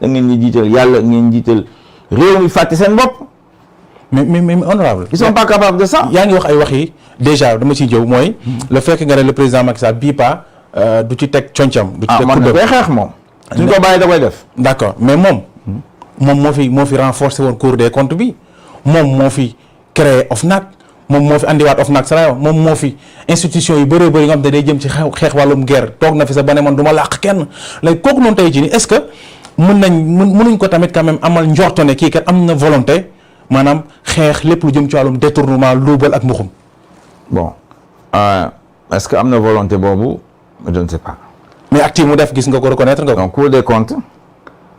da ngeen ñu jiital yàlla ngeen jiital réew mi fàtte seen bopp. mais honorable ils sont pas capables de ça. yaa ngi wax ay wax yi déjà dama ciy jëw mooy le fait que nga ne le président Macky Sall bii pas du ci teg concam. du ci teg man koy xeex moom. suñ ko bàyyi da koy def. d'accord mais moom moo fi renforcer woon Cour des comptes bi moom moo fi créé OFNAC moom moo fi andiwaat OFNAC sa moom moo fi institution yu bëree bëri nga xam te day jëm ci xeex wàllum guerre toog na fi sa ba ne man du ma làq kenn léegi kooku noonu tey jii nii est-ce que mënuñ ko tamit quand même amal njorto ne kii kat am na volonté maanaam xeex lépp lu jëm ci wàllum détournement luubal ak mbuxum. bon est-ce que am na volonté boobu je ne sais pas. mais acte mu def gis nga ko reconnaître nga ko. donc Cour des comptes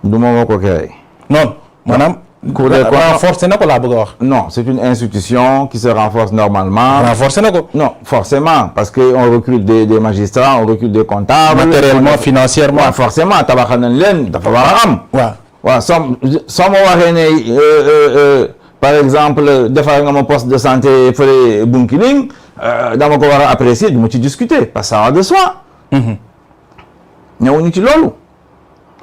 du ma moo ko créé. non maanaam. Cour des comptes renforcé na ko laa bëgg a wax. non c'est une institution qui se renforce normalement. renforcé na ko. non forcément parce que on recrute des magistrats on recrute des comptables. matériellement financièrement. waaw forcément tabaxal nañ leen dafa war a am. waaw soo ma waxee ne par exemple defar nga ma poste de santé fële Bunkiling dama ko war a apprécier du ma ci discuter parce que ça va de soi. ñëwuñu ci loolu.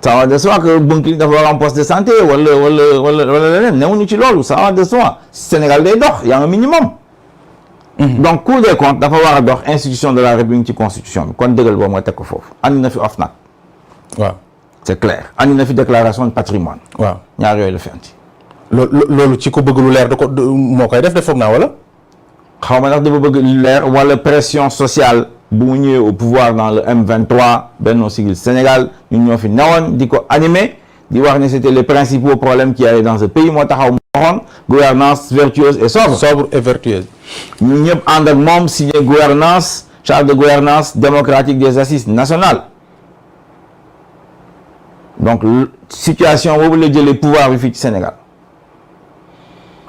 ça va de soi que Bunkiling dafa war a am poste de santé wala leneen ñëwuñu ci loolu ça va de soi Sénégal day dox y a un minimum. donc Cour des comptes dafa war a dox institution de la République ci constitution bi kon dëggal boobu nga teg ko foofu andi na fi OFNAC. waaw c'est clair andi na fi déclaration de patrimoine. waaw ñaar yooyu la fi andi. loolu ci ko bëgg lu leer da ko moo koy def foog naa wala. xaw ma ndax dafa bëgg lu leer wala pression sociale bu mu ñëwee au pouvoir dans le M23 Benno Siggil Sénégal ñun ñoo fi newoon di ko animé di wax ne c'était les principaux problèmes qui avaient dans ce pays moo taxaw mu waxoon gouvernance vertueuse et sobre. sobre et vertueuse. ñun ñëpp ànd ak moom signé gouvernance charte de gouvernance démocratique des assises nationales. donc situation boobu la jëlee pouvoir bi fii ci Sénégal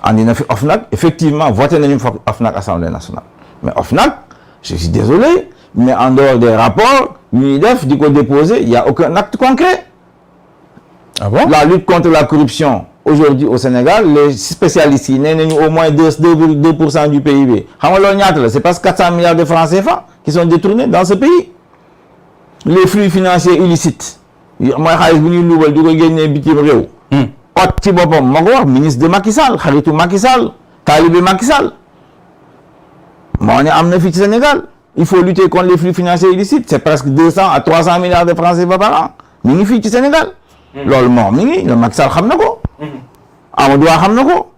andi na fi OFNAC effectivement voté nañu fa OFNAC Assemblée nationale mais OFNAC je suis désolé mais en dehors des rapports ñuy def di ko déposer il y a aucun acte concret. Ah bon? La lutte contre la corruption aujourd'hui au Sénégal les spécialistes yi nee nañu au moins 2% du PIB xam nga loolu ñaata la c'est presque 400 milliards de francs CFA qui sont détournés dans ce pays. les flux financiers illicites mooy xaalis bu ñuy luubal di ko génnee bitim réew. ot ci boppam moo ko wax ministre de Macky Sall xaritu Macky Sall taalibe Macky Sall moo ne am na fii ci Sénégal il faut lutter contre les flux financiers illicites c'est presque 200 à 300 milliards de francs CFA par an mi ngi fii ci Sénégal. loolu moom mi ngi le Macky Sall xam na ko. Amadou Ba xam na ko.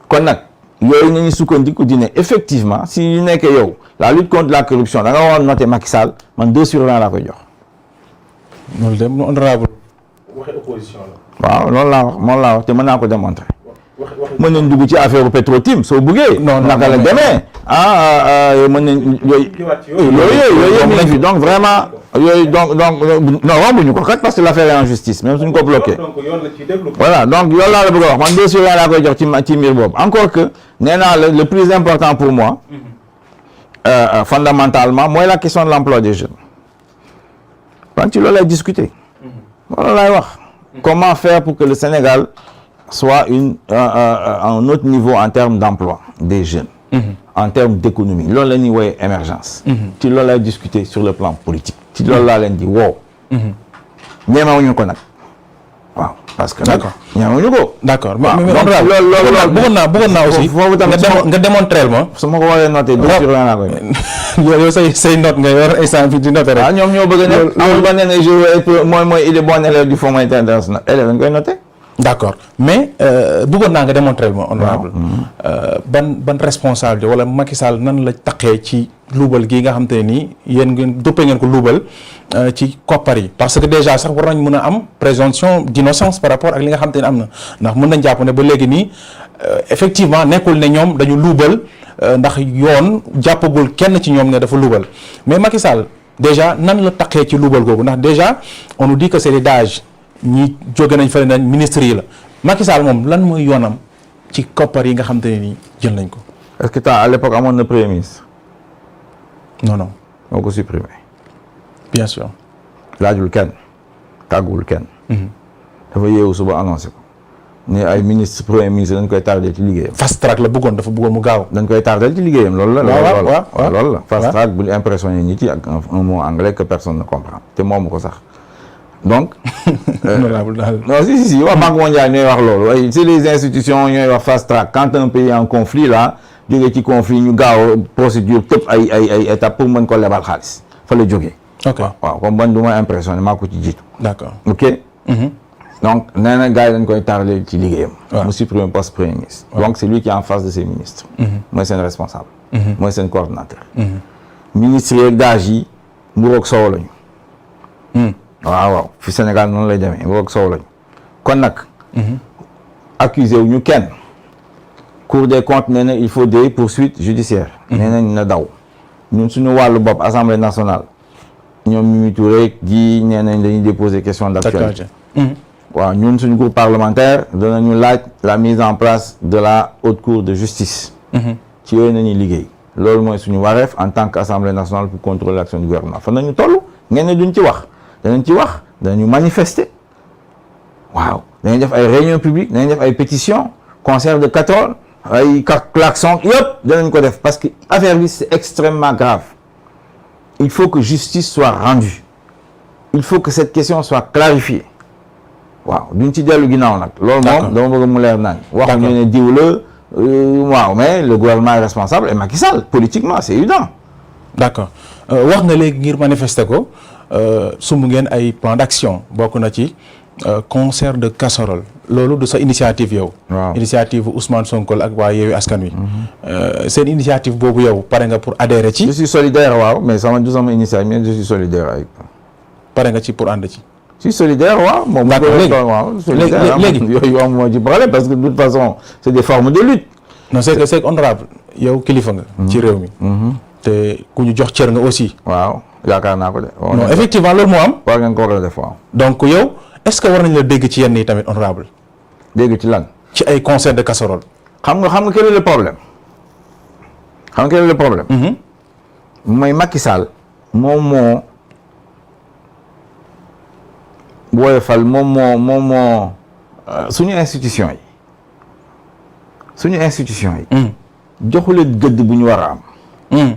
kon nag yooyu nañu sukkandiku di ne effectivement si ñu nekkee yow la lutte contre la corruption da nga war a noter Macky Sall man 2/20 laa koy jox. loolu de honorable waxe opposition la. waaw loolu laa wax moom laa wax te mën naa ko démontrer. mën nañ dugg ci affaire Petro-Tim soo buggee. naka la demee mën nañ yooyu nañ fi donc vraiment yooyu donc non rombuñu ko kat parce que l'affaire est en justice même suñ ko bloqué. voilà donc loolu laa la bëgg a wax man 2/20 laa koy jox ci mbir boobu encore que nee naa la le plus important pour moi fondamentalement mooy la question de l'emploi des jeunes. man ci loolu lay discuter. loolu laay wax. comment faire pour que le Sénégal soit à un autre niveau en termes d'emploi des jeunes. En termes d'économie loolu la ñuy woowee émergence. ci loolu lay discuter sur le plan politique. ci loolu laa leen di woo. ñemewuñu ko nag waaw parce que nag ñemewuñu ko. d'accord mais loolu bëggoon naa aussi foofu tamit nga démontrer ma su ma ko waree noter laa koy yow say note nga yor instant fi di noter rek. ñoom ñoo bëgg a nekk amul ba nee na je veux être mooy il est bon élève du Fonds monétaire international élève dañ koy noter. d'accord mais bëggoon naa nga démontrer ma honorable ban responsabilité wala Macky Sall nan la taqee ci luubal gii nga xam te ne nii yéen ngeen dëppee ngeen ko luubal ci koppar yi parce que déjà sax war nañ mën a am présomption d'innocence par rapport ak li nga xam te ne am na ndax mën nañ jàpp ne ba léegi nii effectivement nekkul ne ñoom dañu luubal ndax yoon jàppagul kenn ci ñoom ne dafa luubal mais Macky Sall déjà nan la taqee ci luubal googu ndax déjà on nous dit que c'est des DAGE ñi jóge nañ fële nañ ministres yi la Macky Sall moom lan mooy yoonam ci koppar yi nga xam te ne nii jël nañ ko. est-ce que à l'époque amoon na premier ministre. non. moo ko supprimé. bien sûr. laajul kenn tàgguwul kenn. dafa yeewu suba annoncé ko. ne ay ministre premier ministre dañ koy tardé ci liggéeyam. fast track la bëggoon dafa bëggoon mu gaaw. dañ koy tardé ci liggéeyam loolu la. loolu la fast track bu impressionné nit yi ak un mot anglais que personne ne comprend te moomu ko sax. donc. honorable daal. non si waa Banque mondiale ñooy wax loolu waaye c'est les institutions ñooy wax fast track quand un pays en conflit là jógee ci conflit ñu gaaw procédure tëb ay étapes pour mën ko lebal xaalis fa la jógee. ok waaw comme man du ma impressionné maa ko ci jiitu. d'accord. ok. donc nee na gars yi dañ koy tardé ci liggéeyam. mu supprimer poste premier ministre. donc c'est lui qui est en face de ses ministres. mooy seen responsable. mooy seen coordonnateur. ministre yeeg daaj yi mburoog soow lañu. waaw fi Sénégal noonu lay demee mburoog soow lañu. kon nag. accusé wu ñu kenn. Cour des comptes nee na il faut des poursuites judiciaires. nee nañ na daw. ñun suñu wàllu bopp assemblée nationale. ñoom Mimi Touré gi nee nañ dañuy déposer question d'actualité. waaw ñun suñu groupe parlementaire danañu laaj la mise en place de la haute cour de justice. ci yooyu nañuy liggéey. loolu mooy suñu wareef en tant qu'assemblée nationale pour contrôler l'action du gouvernement fan nañu toll ngeen ne duñ ci wax danañ ci wax danañu manifester waaw danañ def ay réunions publiques danañ def ay pétitions concert de casseroles ay klaxons yëpp danañ ko def parce que affaire bi c'est extrêmement grave il faut que justice soit rendue il faut que cette question soit clarifiée waaw duñ ci dellu ginnaaw nag. loolu moom dama bëgg mu leer naan. wax ñu ne diw la waaw mais le gouvernement est responsable et Macky Sall politiquement c'est évident. d'accord wax nga léegi ngir manifester ko sumb ngeen ay plan d'action bokk na ci concert de casserole loolu du sa initiative yow. waaw initiative Ousmane Sonko ak waa Yewwi Askan Wi. seen initiative boobu yow pare nga pour adhérer ci. je suis solidaire waaw mais du sama initiative mais je suis solidaire avec. pare nga ci pour ànd ci. je suis solidaire waaw. moom léegi yooyu am moo ci problème parce que de toute façon c'est des formes de lutte. non c'est honorable yow kilifa nga. ci réew mi. te ku ñu jox cër nga aussi. waaw yaakaar naa ko de. non effectivement loolu moo am. war ngeen ko war a def waaw. donc yow est-ce que war nañ la dégg ci yenn yi tamit honorable. dégg ci lan. ci ay concert de casserole. xam nga quel est le problème. mooy Macky Sall moom moo. woyofal moom moo suñu institution yi joxuleen gëdd bu ñu war a am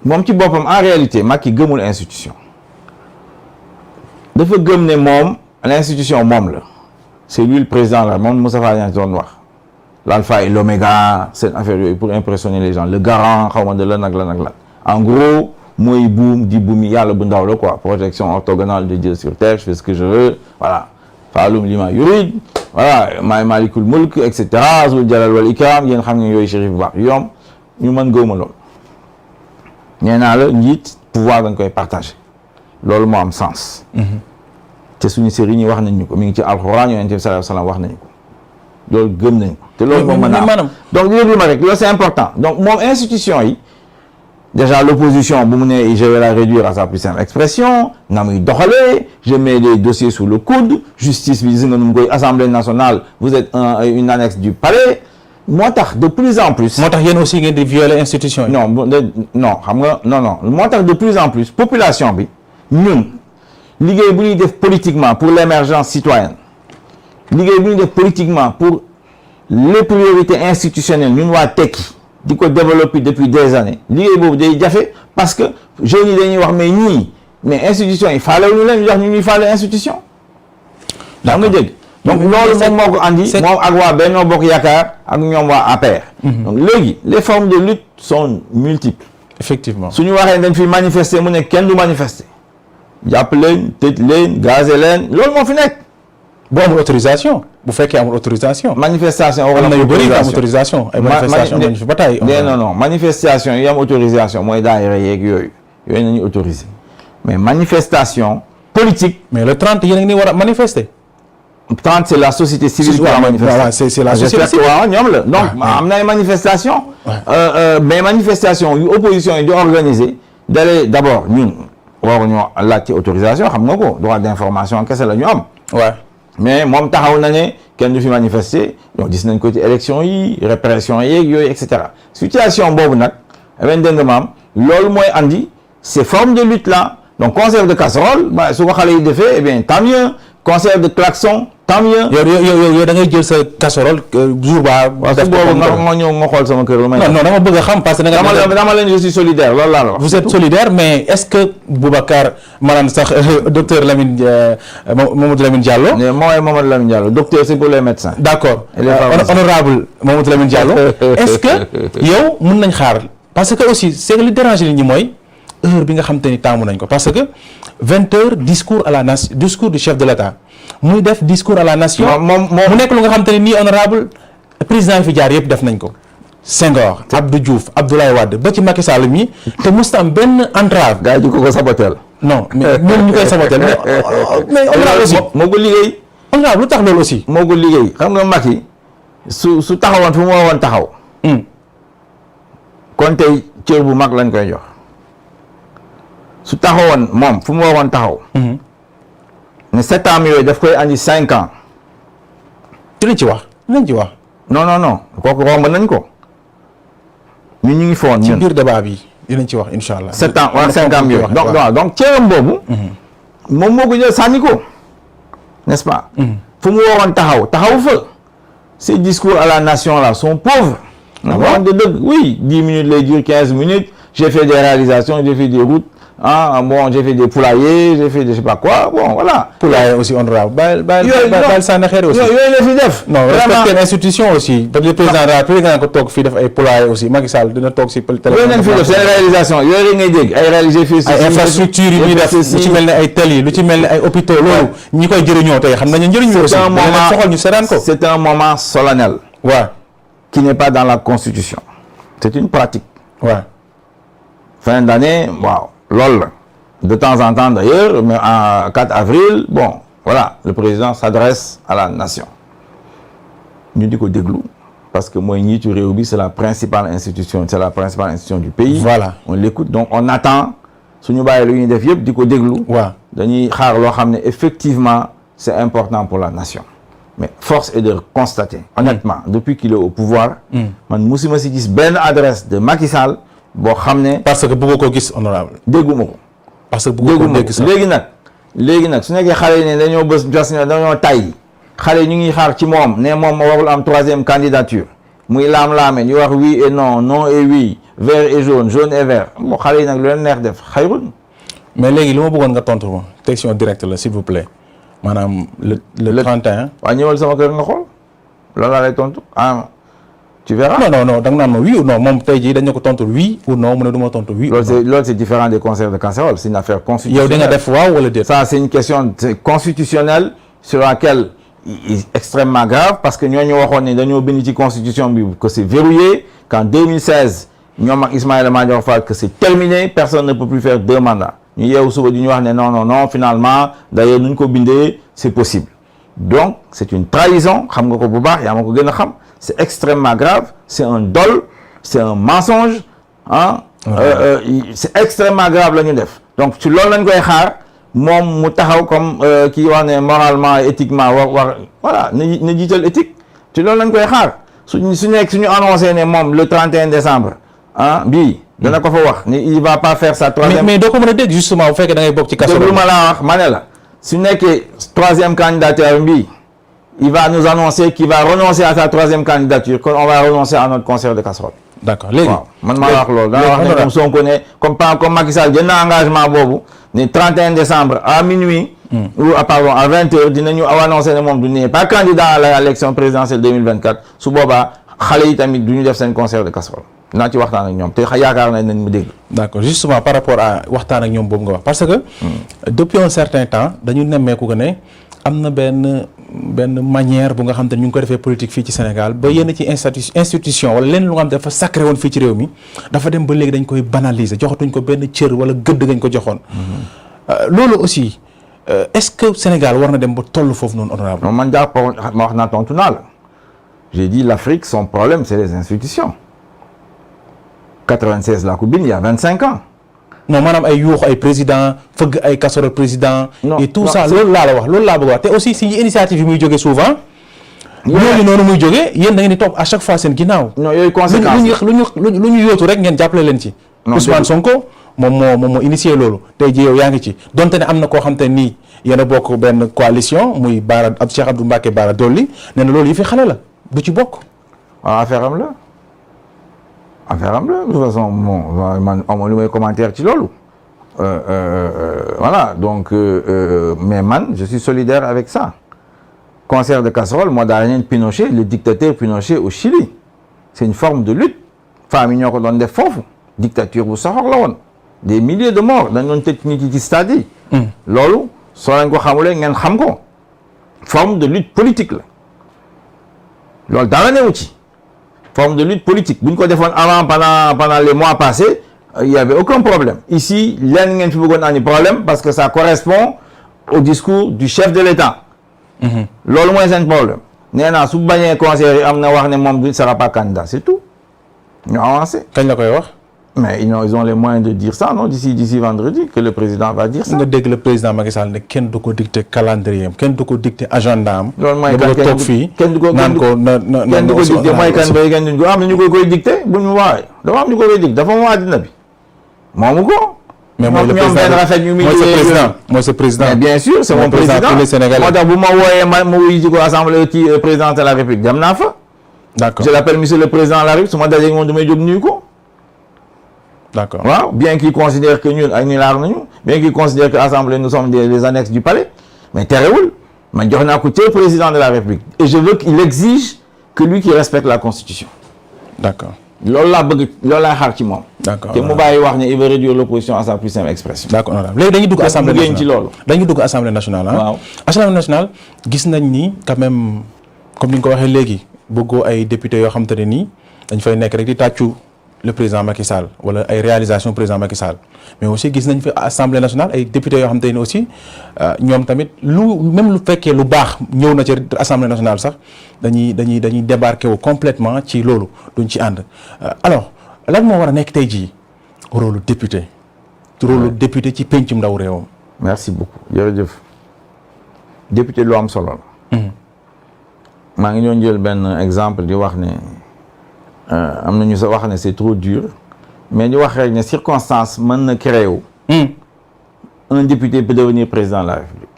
moom ci boppam en réalité Macky gëmul institution dafa gëm ne moom l'institution moom la c'est lui le président la moom Moustapha Niasse doon wax l'alpha et l'oméga seen affaire yooyu pour impressionner les gens le garant xaw ma de lan ak lan ak lan en gros mooy buum di buumi yàlla bu ndaw la quoi projection orthogonale de Dieu sur terre je fais ce que je veux voilà faalum lima yurid voilà maay malikul mulk et cetera zul jalal wal ikram yéen xam ngeen yooyu chérif bu baax yoom ñu mën gëwma loolu nee naa la njiit pouvoir dañ koy partager loolu moo am sens te suñu sëriñ ñi wax nañ ñu ko mi ngi ci alxuraan yonent bi sallallahu alayhi wasallam wax nañu ko loolu gëm nañ ko te loolu moom mën a am donc déglu ma rek loolu c'est important donc moom institution yi déjà l'opposition bu mu ne je vais la réduire à sa plus simple expression na muy doxalee je mets les dossiers sous le coude justice bi gis nga nu mu koy assemblée nationale vous êtes une annexe du palais moo tax de plus en plus. moo tax yéen aussi ngeen di violer institution yi. non xam nga non moo tax de plus en plus population bi ñun liggéey bu ñuy def politiquement pour l'émergence citoyenne liggéey bu ñuy def politiquement pour les priorités institutionnelles ñun waa tekki. di ko développer depuis des années liggéey boobu day jafe parce que jeunes yi dañuy wax mais ñii mais institution yi faale wu ñu leen jox ñu ñuy faale institution. daa nga dégg donc loolu moom moo ko andi moom ak waa Benno Bokk Yaakaar ak ñoom waa APR. donc léegi les formes de lutte sont multiples. effectivement suñu waxee dañ fi manifester mu ne kenn du manifester jàpp leen tëj leen gazer leen loolu moo fi nekk. bu amul autorisation bu fekkee amul autorisation. manifestation am na yu bëri am autorisation. ay manifestation am nañu fi ba tey. non manifestation yi am autorisation mooy daayira yeeg yooyu nañu autorisé mais manifestation politique. mais le 30 yéen a ngi nii war a manifester. 30 c'est la société civile. qui a manifesté voilà c'est la société civile. waaw ñoom la donc am na ay manifestation mais manifestation yu opposition yi di organiser dalee d'abord ñun waruñoo laajte autorisation xam nga ko droit d'information kese la ñu am. waaw. mais moom taxaw na ne kenn du fi manifester donc gis nañ ko ci élection yi répression yeeg yooyu et cetera situation boobu nag ren dégg nga maam loolu mooy andi ces formes de lutte là donc concert de casserole ba su ko xale yi defee eh bien tant mieux concert de klaxon tant mieux. yow da ngay jël sa casserole jour ba. waaw su boobu nga ñëw nga xool sama kër lu may. non dama bëgg a xam parce que dama leen je suis solidaire loolu laa la wax. vous êtes solidaire mais est-ce que Boubacar maanaam sax docteur Mamadou Lamine Diallo. mooy Mamadou Lamine Diallo docteur c'est pour les médecins. d'accord honorable Mamadou Lamine Diallo est-ce que yow mën nañ xaar parce que aussi c'est que li déranger nit ñi mooy heure bi nga xam te ni taamu nañ ko parce que 20h discours à la nation discours du chef de l'État muy def discours à la nation. mu nekk lu nga xam te ni nii honorable président yi fi jaar yëpp def nañ ko. Senghor Abdou Diouf Abdoulaye Wade ba ci Macky Sall mi te mosut am benn entrave. gars yi ko saboteel. non mais ñoom ñu koy saboteel mais honorable aussi moo ko liggéey. honorable lu tax loolu aussi. moo ko liggéey xam nga Macky su taxawoon fu mu waroon taxaw. kon tey cër bu mag lañ koy jox. su taxawoon moom fu mu waroon taxaw. ne 7 ans yooyu daf koy andi 5 ans. dinañ ci wax. non kooku romb nañ ko. ñun ñu ngi foon ci biir débat bi dinañ ci wax incha allah. 7 ans wala 5 ans yooyu donc cëram boobu. moom moo ko jël sànni ko. n'est-ce pas. fu mu waroon taxaw fa. ces discours à la nation là sont pauvres. Oui, 10 minutes lay dire 15 minutes. J'ai fait des réalisations, j'ai fait des routes. J'ai fait des poulaillers, j'ai fait des je sais pas quoi. Bon, voilà. Poulailler aussi honorable. Ça n'a rien aussi. Non, respecter l'institution aussi. Parce que le président de la République a toog fii def ay poulailler aussi. Macky Sall dina toog si téléphone. C'est une réalisation. Yooyu ngay dégg ay réalisé fii. Ay infrastructure yi ñuy def lu ci mel ne ay tali lu ci mel ne ay hôpitaux loolu ñi koy jëriñoo tey xam nañu njëriñ aussi. Soxal ñu seetaan ko. C'est un moment solennel. Ouais. Qui n'est pas dans la Constitution. C'est une pratique. Ouais. Fin d'année, wow. LOL. De temps en temps d'ailleurs, mais en 4 avril, bon, voilà, le président s'adresse à la nation. Nous disons déglou, parce que moi, c'est la principale institution, c'est la principale institution du pays. Voilà. On l'écoute, donc on attend. Si nous avons l'unité de disons déglou, effectivement, c'est important pour la nation. Mais force est de constater, honnêtement, depuis qu'il est au pouvoir, man musima si gis benn adresse de Macky Sall boo xam ne. parce que bëgg ko gis honorable. dégguma ko. parce que bëgg ko dégg sax léegi nag su nekkee xale yi ne dañoo dañoo tay xale yi ñu ngi xaar ci moom ne moom warul am 3e candidature muy laam-laame ñu wax oui et non non et oui vert et jaune jaune et vert bon xale yi nag lu leen neex def xayrun. mais léegi li ma bëggoon nga tontu ma question directe la s'il vous plaît. maanaam le 31. waaw ñëwal sama kër nga xool loolu laa lay tontu tu verras. non da nga naan ma oui ou non moom tey jii dañu ko tontu oui ou non mu ne du ma tontu oui. loolu c'est différent des concerts de casserole c'est une affaire constitutionnelle. yow da nga def waaw wala déet. ça c'est une question constitutionnelle sur laquelle il est extrêmement grave parce que ñooñu waxoon ne dañoo bind ci constitution bi que c'est verrouillé qu'en 2016 ñoom ak Ismaïla Madior Fall que c'est terminé personne ne peut plus faire 2 mandats. ñu yeewu suba di ñu wax ne non finalement d'ailleurs nu ñu ko bindee c'est possible donc c'est une trahison xam nga ko bu baax yaa ma ko gën a xam c'est extrêmement grave c'est un dol c'est un mensonge c'est extrêmement grave la ñu def donc ci loolu lañ koy xaar moom mu taxaw comme kii wax ne moralement et éthiquement war voilà na jiital éthique ci loolu lañ koy xaar suñu annoncé ne moom le 31 décembre bii dana ko fa wax ni il va pas faire sa 3e. mais doo ko mën a dégg justement bu fekkee da ngay bokk ci kaso. lu ma la wax ma ne la su nekkee 3e candidature bi il va nous annoncer qu'il va renoncer à sa 3e candidature kon on va renoncer à notre concert de casserole. d'accord léegi waaw man maa wax loolu. dana wax ne comme Sonko ne comme Macky Sall jël na engagement boobu ne 31 décembre à minuit. ou pardon à 20h dinañu annoncer ne moom du n'est pas candidat à l'élection présidentielle 2024 su boobaa xale yi tamit du ñu def seen concert de casserole. naa ci waxtaan ak ñoom te yaakaar nañ mu dégg. d'accord justement par rapport à waxtaan ak ñoom boobu nga wax parce que depuis un certain temps dañu nemmeeku que ne am na benn manière bu nga xam te ne ñu ngi ko defee politique fii ci Sénégal ba yenn ci institution wala lenn lu nga xam te dafa sacré woon fii ci réew mi dafa dem ba léegi dañ koy banaliser joxatuñ ko benn cër wala gëdd gañ ko joxoon. loolu aussi est-ce que Sénégal war na dem ba toll foofu noonu honorable. non man jàpp ma wax naa tontu naa la j'ai dit l'Afrique son problème c'est les institutions. 96 laa ko bind il y a 25 ans. non maanaam ay yuuxu ay président fëgg ay casserole président. et tout ça loolu laa la wax loolu laa bëgg wax te aussi si initiative yi muy jógee souvent. ñooñu noonu muy jógee yéen da ngeen di topp à chaque fois seen ginnaaw. non yooyu conséquences lu ñu yóotu rek ngeen jàppale leen ci. Ousmane Sonko moom moo initié loolu tey jii yow yaa ngi ci donte ne am na koo xam te nii yéen a bokk benn coalition muy Bara Cheikh Abdou Mbacké Bara Dolly nee na loolu yi fi xale la du ci bokk. waaw affaire am la de toute façon bon man amoo lu may commentaire ci loolu voilà donc mais man je suis solidaire avec ça concert de casserole moo daa leen Pinochet le dictateur Pinochet au Chili c'est une forme de lutte femmes yi ñoo ko doon def foofu dictature bu soxor la woon des milliers de morts dañ doon tëj nit yi ci stade yi loolu soo leen ko xamulee ngeen xam ko forme de lutte politique la loolu dara newu ci forme de lutte politique bu ñu ko defoon avant pendant les mois passés il y avait aucun problème ici leen ngeen fi bëggoon ani problème parce que ça correspond au discours du chef de l'État loolu mooy seen problème nee naa su bañee conseil yi am na wax ne moom du sera pas candidat c'est tout ñu avancé. kañ la koy wax. mais ils ont les moyens de dire ça non d'ici vendredi que le président va dire ça. nga dégg le président Macky Sall ne kenn du ko dicter calendrier am kenn du ko dicter agenda am. loolu mooy kan toog fii kenn du ko naan ko kenn du ko dicter mooy kan bay kenn duñ ko am na ñu koy dicter buñ mu waxee dafa am ñu ko koy dicter dafa mu àddina bi moomu ko. mais mooy le président mooy sa président. mais bien sûr c'est mon président moo tax bu ma wooyee ma wuyu ji ko assemblée ci président de la République dem naa fa. d'accord je l'appelle monsieur le président de la République su ma dajee moom damay jóg nuyu ko. d'accord waaw bien qu'il considère que ñun ay nilaar nañu bien qu'il considère que assemblée nous sommes des annexes du palais mais terewul man jox naa ko ci président de la République et je veux qu'il exige que lui qui respecte la constitution. d'accord loolu laa bëgg loolu laa xaar ci moom. d'accord te mu bàyyi wax ne il veut réduire l'opposition à sa plus simple expression. d'accord léegi dañuy dugg assemblée nationale ci loolu. dañuy dugg assemblée nationale ah. waaw assemblée nationale gis nañ ni quand même comme ni nga ko waxee léegi bëggoo ay députés yoo xam te ne nii dañ fay nekk rek di tàccu le président Macky Sall wala ay réalisation président Macky Sall mais aussi gis nañ fi assemblée nationale ay députés yoo xam te ne aussi ñoom tamit même lu fekkee lu baax ñëw na ci assemblée nationale sax dañuy débarquer wu complètement ci loolu duñ ci ànd alors lan moo war a nekk tey jii rôle député député ci pencum ndaw réewam. merci beaucoup jërëjëf député lu am solo la. maa ngi doon jël benn exemple di wax ne am na ñu sa wax ne c'est trop dur mais ñu wax rek ne circonstance mën na créer wu. un député peut devenir président de la République.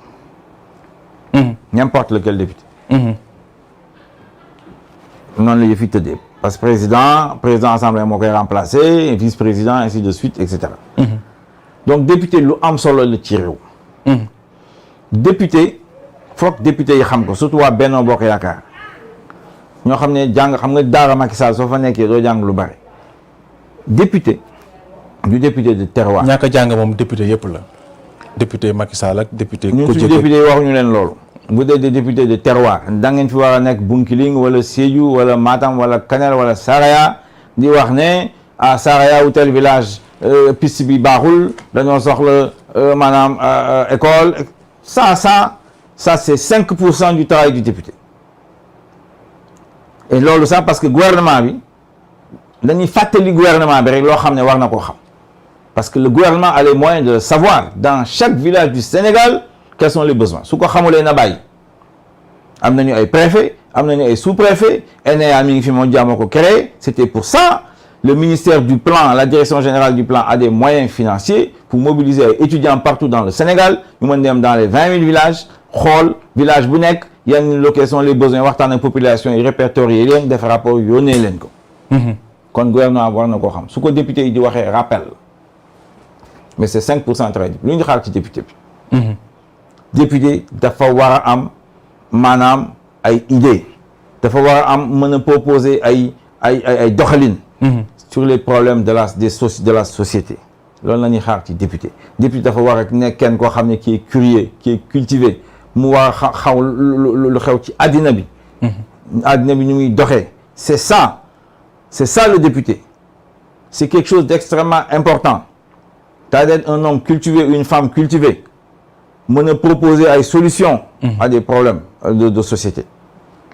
N'importe lequel député. noonu la yëf yi tëddee parce que président assemblée moo koy remplacer vice-président ainsi de suite et cetera. donc député lu am solo la ci réew. député foog député yi xam ko surtout waa Benno Bokk Yaakaar ñoo xam ne jàng xam nga daara Macky Sall soo fa nekkee doo jàng lu bari député du député de terroir. ñàkk a jàng moom député yëpp la député Macky Sall ak député. ñun suñu député yi waxuñu leen loolu. bu dee des députés de terroir da ngeen fi war a nekk Bunkiling wala Sédhiou wala Matam wala Kanel wala Saraya di wax ne à Saraya ou tel village piste bi baaxul dañoo soxla maanaam école ça c'est 5% du travail du député et loolu ça parce que gouvernement bi dañuy fàttali gouvernement bi rek loo xam ne war na koo xam parce que le gouvernement a les moyens de le savoir dans chaque village du Sénégal quels sont les besoins su ko xamulee na bàyyi am nañu ay préfet am nañu ay sous-préfet ENEA mi ngi fi moom jàmm ko créé c'était pour ça le ministère du plan la direction générale du plan a des moyens financiers pour mobiliser ay étudiants partout dans le Sénégal ñu mën dem dans les 20 000 villages xool village bu nekk yan quels sont les besoins waxtaan ak population yi répertorier leen def rapport yónnee leen ko kon gouvernement war na koo xam su ko député yi di waxee rappel mais c'est 5% très lu ñu xaar ci député bi député dafa war a am maanaam ay idées dafa war a am mën a proposer ay doxalin sur les problèmes de la société loolu la ñuy xaar ci député dafa war a nekk kenn koo xam ne qui est curieux qui est cultivé mu war a xaw lu xew ci addina bi addina bi ñu muy doxee c'est ça le député c'est quelque chose d'extrêmement important c'est-à-dire un homme cultivé ou une femme cultivée mën a proposer ay solutions à des problèmes de société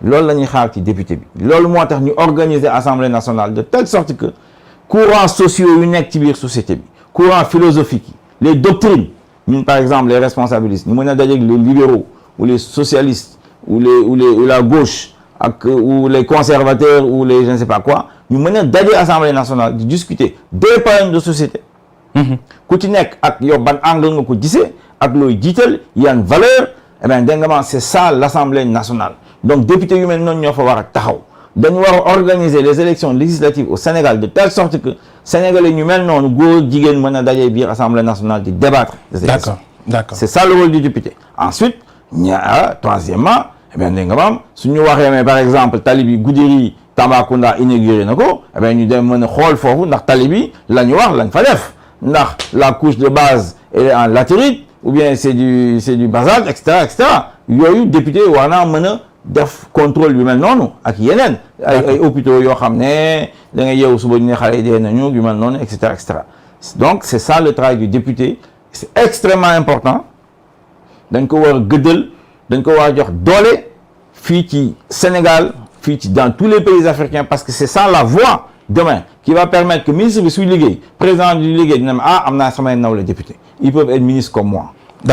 loolu la ñuy xaar ci député bi loolu moo tax ñu organiser assemblée nationale de telle sorte que courants sociaux yu nekk ci biir société bi courants philosophiques yi les doctrines ñun par exemple les responsabilistes ñu mën a dajeeg les libéraux ou les socialistes ou la gauche ak ou les conservateurs ou les je ne sais pas quoi ñu mën a daje assemblée nationale di discuter des problèmes de société ku ci nekk ak yow ban angle nga ko gisee ak looy jiital yan valeur eh bien dégg nga c'est ça l'Assemblée nationale donc député yu mel noonu ñoo fa war a taxaw dañu war a organiser les élections législatives au Sénégal de telle sorte que sénégalais ñu mel noonu góor jigéen mën a dajee biir Assemblée nationale di débattre de ces questions. D'accord. C'est ça le rôle du député. Ensuite troisièmement eh bien dégg nga suñu waxee mais par exemple tali bi Goudiri Tambacounda inauguré na ko eh bien ñu dem mën a xool foofu ndax tali bi la ñu wax lañ fa def ndax la couche de base elle est en latérite ou bien c'est du basalte et cetera yooyu député war naa mën a def contrôle bi mel noonu ak yeneen ay hôpitaux yoo xam ne da nga yeewu suba ñu ne xale yi dee nañu bi mel noonu et cetera donc c'est ça le travail du député c'est extrêmement important dañ ko war a gëddal dañ ko war a jox doole fii ci Sénégal fii ci dans tous les pays africains parce que c'est ça la voie demain qui va permettre que ministre bi suy liggéey président du liggéey dina am naa samay nawle député ils peuvent être ministres comme moi